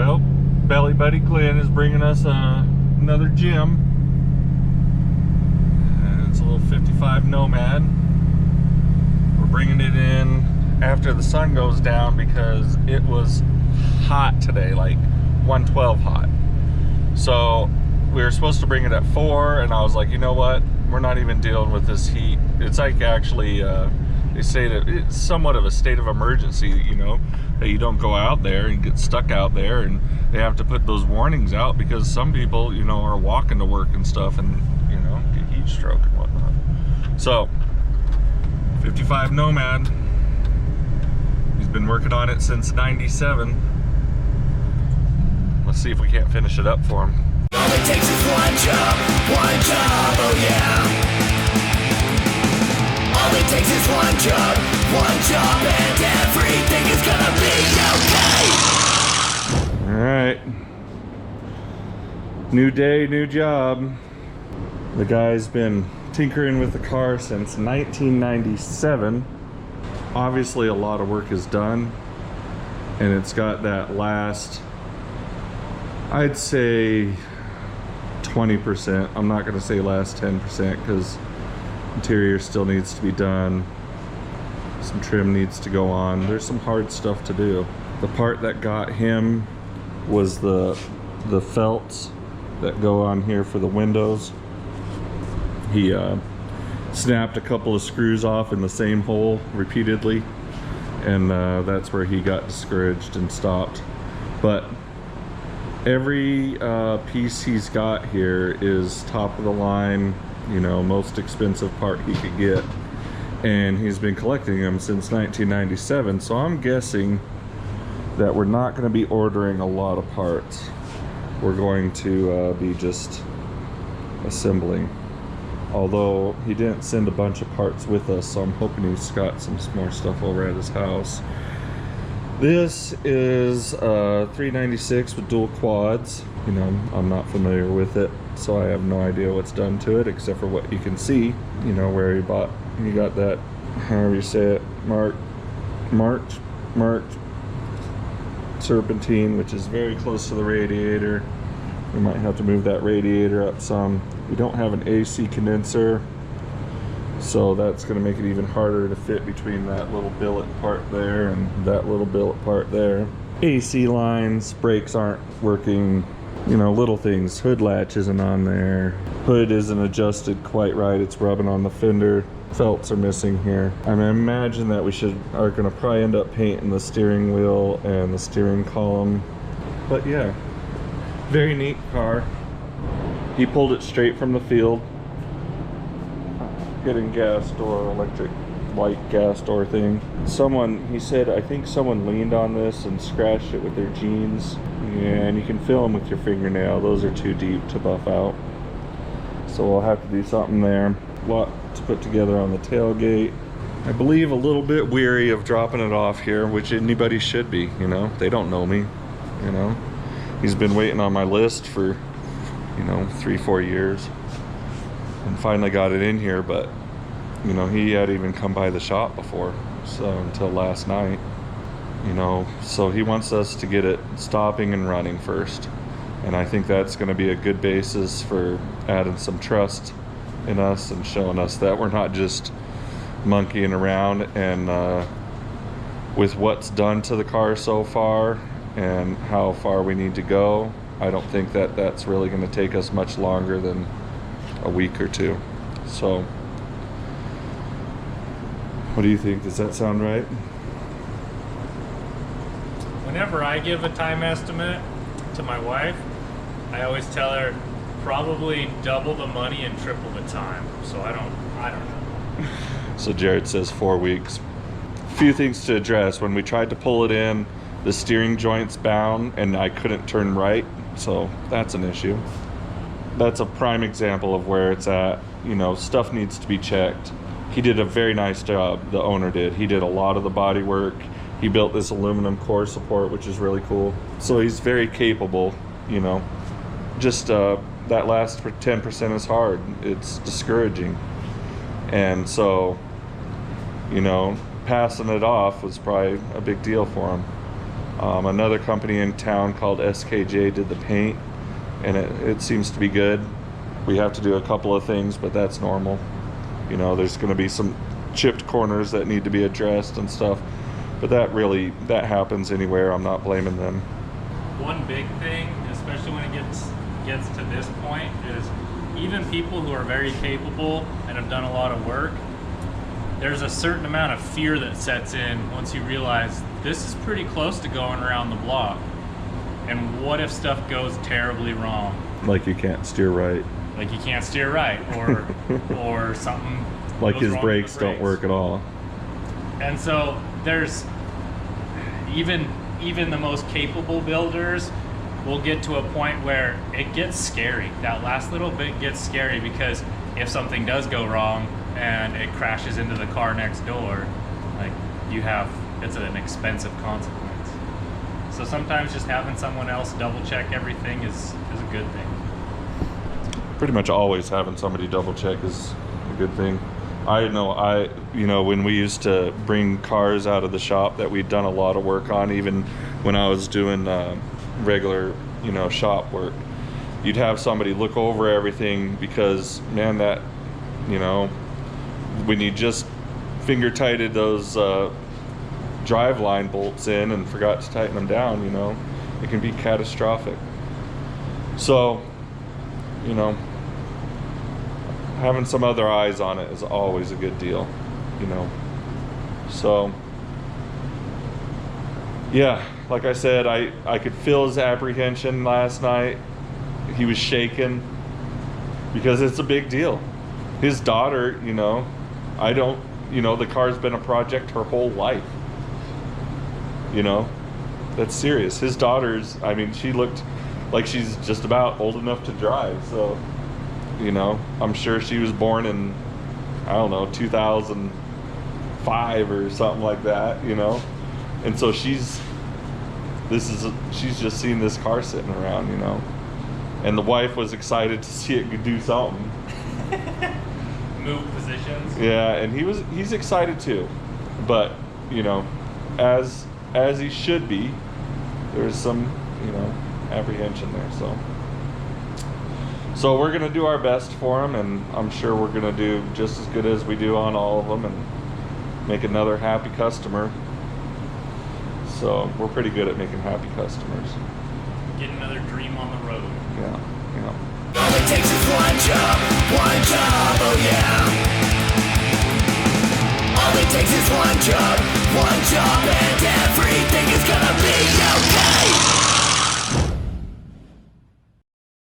Well, Belly Buddy Glenn is bringing us another gem. And it's a little 55 Nomad. We're bringing it in after the sun goes down because it was hot today, like 112 hot. So we were supposed to bring it at 4, and I was like, you know what? We're not even dealing with this heat. It's like actually, they say that it's somewhat of a state of emergency, you know, that you don't go out there and get stuck out there, and they have to put those warnings out because some people, you know, are walking to work and stuff and, you know, get heat stroke and whatnot. So, 55 Nomad. He's been working on it since '97. Let's see if we can't finish it up for him. All it takes is one job, oh yeah. All it takes is one job, and everything is gonna be okay. Alright. New day, new job. The guy's been tinkering with the car since 1997. Obviously a lot of work is done, and it's got that last, I'd say 20%. I'm not going to say last 10% because interior still needs to be done. Some trim needs to go on. There's some hard stuff to do. The part that got him was the felts that go on here for the windows. He snapped a couple of screws off in the same hole repeatedly, and that's where he got discouraged and stopped. But every piece he's got here is top of the line, you know, most expensive part he could get, and he's been collecting them since 1997. So I'm guessing that we're not going to be ordering a lot of parts. We're going to be just assembling. Although he didn't send a bunch of parts with us, so I'm hoping he's got some more stuff over at his house. This is 396 with dual quads. You know, I'm not familiar with it, so I have no idea what's done to it except for what you can see. You know, where he got that, however you say it, marked serpentine, which is very close to the radiator. We might have to move that radiator up some. We don't have an AC condenser, so that's going to make it even harder to fit between that little billet part there and that little billet part there. AC lines, brakes aren't working, you know, little things. Hood latch isn't on there. Hood isn't adjusted quite right. It's rubbing on the fender. Felts are missing here. I imagine that we are going to probably end up painting the steering wheel and the steering column. But yeah, very neat car. He pulled it straight from the field. Getting gas door, electric white gas door thing. He said, I think someone leaned on this and scratched it with their jeans. Yeah, and you can feel them with your fingernail. Those are too deep to buff out. So we'll have to do something there. A lot to put together on the tailgate. I believe a little bit weary of dropping it off here, which anybody should be, you know. They don't know me, you know. He's been waiting on my list for, you know, 3-4 years. And finally got it in here, but you know, he hadn't even come by the shop before, so until last night, you know. So he wants us to get it stopping and running first, and I think that's going to be a good basis for adding some trust in us and showing us that we're not just monkeying around. And with what's done to the car so far and how far we need to go, I don't think that that's really going to take us much longer than a week or two. So what do you think? Does that sound right? Whenever I give a time estimate to my wife, I always tell her probably double the money and triple the time. So I don't know. So Jared says 4 weeks. A few things to address. When we tried to pull it in, the steering joint's bound and I couldn't turn right, so that's an issue. That's a prime example of where it's at. You know, stuff needs to be checked. He did a very nice job, the owner did. He did a lot of the body work. He built this aluminum core support, which is really cool. So he's very capable, you know. Just that last 10% is hard. It's discouraging. And so, you know, passing it off was probably a big deal for him. Another company in town called SKJ did the paint, and it seems to be good. We have to do a couple of things, but that's normal. You know, there's going to be some chipped corners that need to be addressed and stuff, but that happens anywhere. I'm not blaming them. One big thing, especially when it gets to this point, is even people who are very capable and have done a lot of work, there's a certain amount of fear that sets in once you realize this is pretty close to going around the block. And what if stuff goes terribly wrong? Like you can't steer right. Like you can't steer right, or something. Like goes his wrong with brakes the don't work at all. And so there's even the most capable builders will get to a point where it gets scary. That last little bit gets scary, because if something does go wrong and it crashes into the car next door, like it's an expensive consequence. So sometimes just having someone else double check everything is a good thing. Pretty much always having somebody double check is a good thing. I know when we used to bring cars out of the shop that we'd done a lot of work on, even when I was doing regular, shop work, you'd have somebody look over everything, because man, that, when you just finger tighted those drive line bolts in and forgot to tighten them down, it can be catastrophic. So, having some other eyes on it is always a good deal, So, yeah, like I said, I could feel his apprehension last night. He was shaking, because it's a big deal. His daughter, the car's been a project her whole life. That's serious. His daughter's, she looked like she's just about old enough to drive, so, I'm sure she was born in, 2005 or something like that, and so she's just seen this car sitting around, and the wife was excited to see it do something. Move positions. Yeah, and he's excited too, but as he should be. There's some apprehension there, so we're gonna do our best for him, and I'm sure we're gonna do just as good as we do on all of them, and make another happy customer. So we're pretty good at making happy customers. Get another dream on the road. Yeah. All it takes is one job, oh yeah. All it takes is one job, and everything is gonna be okay.